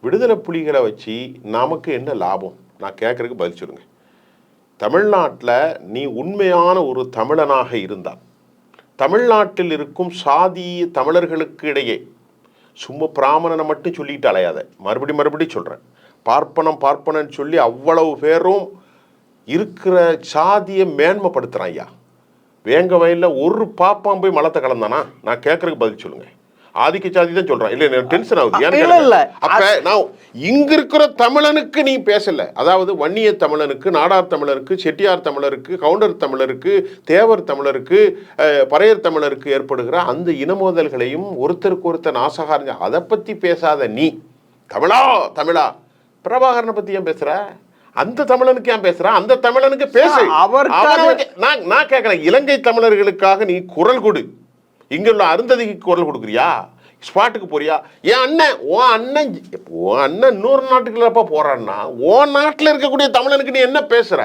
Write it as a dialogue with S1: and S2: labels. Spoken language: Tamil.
S1: விடுதலை புலிகளை வச்சு நமக்கு என்ன லாபம்? நான் கேட்கறதுக்கு பதில் சொல்லுங்க. தமிழ்நாட்டில் நீ உண்மையான ஒரு தமிழனாக இருந்தால், தமிழ்நாட்டில் இருக்கும் சாதிய தமிழர்களுக்கு இடையே சும்மா பிராமணனை மட்டும் சொல்லிட்டு அலையாத. மறுபடியும் சொல்கிறேன், பார்ப்பனன் சொல்லி அவ்வளவு பேரும் இருக்கிற சாதியை மேன்மைப்படுத்துகிறான் ஐயா. வேங்க வயலில் ஒரு பாப்பான் போய் மலத்தை கலந்தானா? நான் கேட்கறதுக்கு பதில் சொல்லுங்க. ஆதிக்க சாதி தான் சொல்றேன். இல்ல டென்ஷன் ஆகுது. அப்ப நான் இங்க இருக்கிற தமிழனுக்கு நீ பேசல. அதாவது வன்னிய தமிழனுக்கு, நாடார் தமிழருக்கு, செட்டியார் தமிழருக்கு, கவுண்டர் தமிழருக்கு, தேவர் தமிழருக்கு, பறையர் தமிழருக்கு ஏற்படுகிற அந்த இனமோதல்களையும் ஒருத்தருக்கு ஒருத்தர் நாசகாரங்க அதை பத்தி பேசாத நீ. தமிழா பிரபாகரனை பத்தி ஏன் பேசுற? அந்த தமிழனுக்கு ஏன் பேசுற? அந்த தமிழனுக்கு பேசு. நான் கேட்கிறேன், இலங்கை தமிழர்களுக்காக நீ குரல் கொடு. இங்க உள்ள அருந்ததிக்கு குரல் கொடுக்குறியா? ஸ்பாட்டுக்கு போறியா? உன் அண்ணன் 100 நாட்டுக்குள்ளப்பா போறான்னா உன் நாட்டில் இருக்கக்கூடிய தமிழனுக்கு நீ என்ன பேசுற?